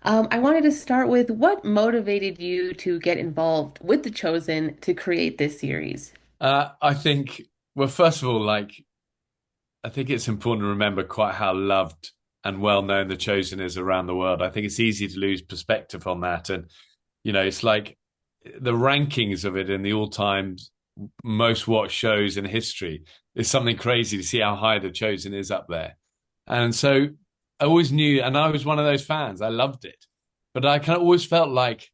I wanted to start with what motivated you to get involved with The Chosen to create this series? I think, well, first of all, I think it's important to remember quite how loved and well known The Chosen is around the world. I think it's easy to lose perspective on that. And, it's like the rankings of it in the all-time most watched shows in history is something crazy to see how high The Chosen is up there. And so I always knew, and I was one of those fans, I loved it. But I kind of always felt like,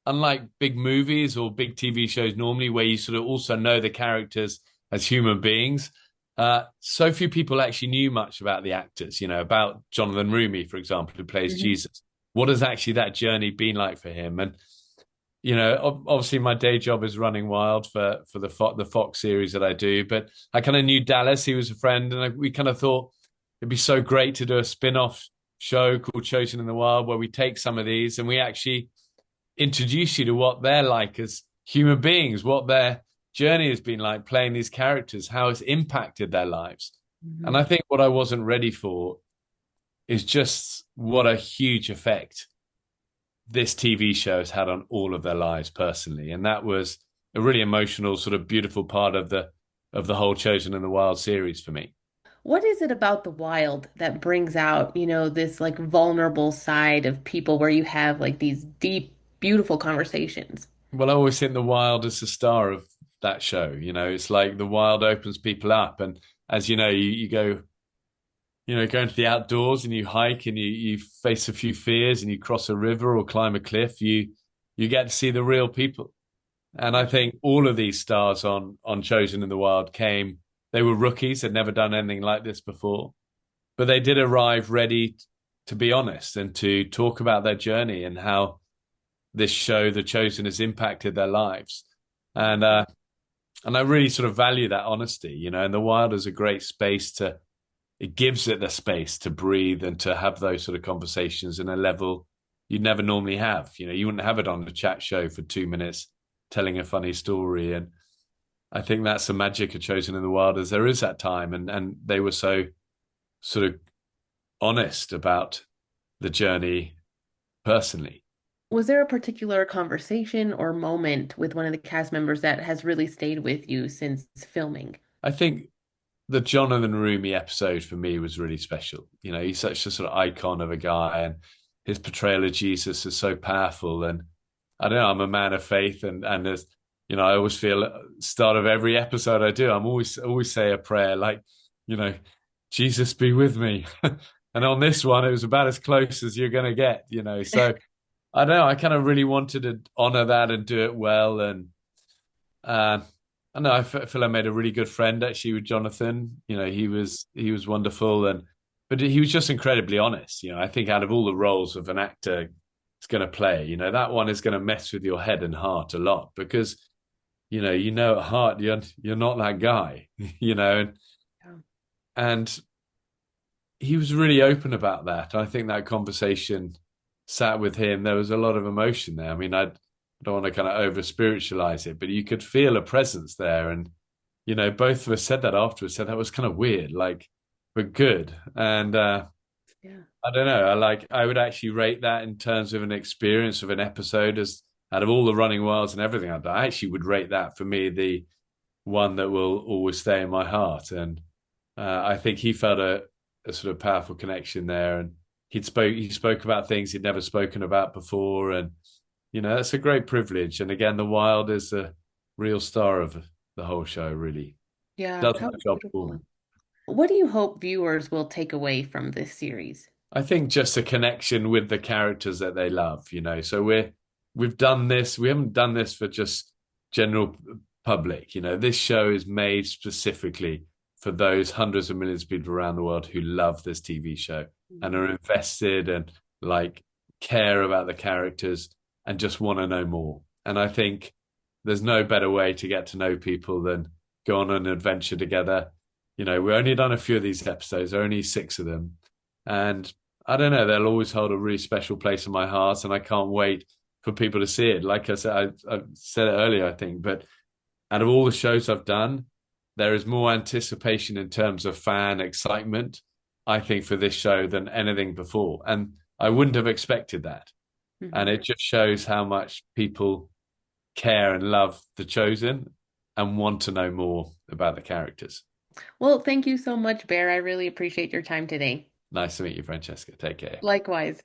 unlike big movies or big TV shows normally, where you sort of also know the characters as human beings, so few people actually knew much about the actors, about Jonathan Roumie, for example, who plays Mhm. Jesus. What has actually that journey been like for him? And, obviously my day job is running wild for the Fox series that I do, but I kind of knew Dallas. He was a friend, and we kind of thought it'd be so great to do a spin-off show called Chosen in the Wild, where we take some of these and we actually introduce you to what they're like as human beings, what their journey has been like playing these characters, how it's impacted their lives. And Mhm. I think what I wasn't ready for is just what a huge effect this TV show has had on all of their lives personally. And that was a really emotional, sort of beautiful part of the whole Chosen in the Wild series for me. What is it about the wild that brings out, this like vulnerable side of people where you have like these deep, beautiful conversations? Well, I always think the Wild is the star of that show. It's like the Wild opens people up, and as you know, you go go into the outdoors and you hike and you face a few fears and you cross a river or climb a cliff, you get to see the real people. And I think all of these stars on Chosen in the Wild came, they were rookies, had never done anything like this before, but they did arrive ready to be honest and to talk about their journey and how this show, The Chosen, has impacted their lives. And I really sort of value that honesty, and the Wild is a great space to it gives it the space to breathe and to have those sort of conversations in a level you'd never normally have. You wouldn't have it on a chat show for 2 minutes telling a funny story. And I think that's the magic of Chosen in the Wild, as there is that time. And they were so sort of honest about the journey personally. Was there a particular conversation or moment with one of the cast members that has really stayed with you since filming? I think the Jonathan Roumie episode for me was really special. He's such a sort of icon of a guy, and his portrayal of Jesus is so powerful. And I don't know, I'm a man of faith, and there's, I always feel at the start of every episode I do, I'm always say a prayer like, you know, Jesus be with me. And on this one, it was about as close as you're gonna get. So I don't know, I kind of really wanted to honor that and do it well. And uh, I know feel I made a really good friend actually with Jonathan. He was wonderful, and but he was just incredibly honest. I think out of all the roles of an actor is going to play, that one is going to mess with your head and heart a lot because at heart you're not that guy, Yeah. and he was really open about that. I think that conversation sat with him. There was a lot of emotion there. I mean, I don't want to kind of over spiritualize it, but you could feel a presence there. And, both of us said that afterwards, said that was kind of weird, like, but good. And Yeah. I don't know, I would actually rate that in terms of an experience of an episode as out of all the running wilds and everything I've done, I actually would rate that for me the one that will always stay in my heart. And I think he felt a sort of powerful connection there, and he spoke about things he'd never spoken about before, and that's a great privilege. And again, the Wild is the real star of the whole show. Really Yeah, does how my job for me. beautiful. What do you hope viewers will take away from this series? I think just a connection with the characters that they love. So we've done this. We haven't done this for just general public. This show is made specifically for those hundreds of millions of people around the world who love this TV show and Mhm. are invested and like care about the characters and just want to know more. And I think there's no better way to get to know people than go on an adventure together. We've only done a few of these episodes, only six of them. And I don't know, they'll always hold a really special place in my heart. And I can't wait for people to see it. Like I said, I said it earlier, I think, but out of all the shows I've done, there is more anticipation in terms of fan excitement, I think, for this show than anything before. And I wouldn't have expected that. And Hmm. it just shows how much people care and love The Chosen and want to know more about the characters. Well, thank you so much, Bear. I really appreciate your time today. Nice to meet you, Francesca. Take care. Likewise.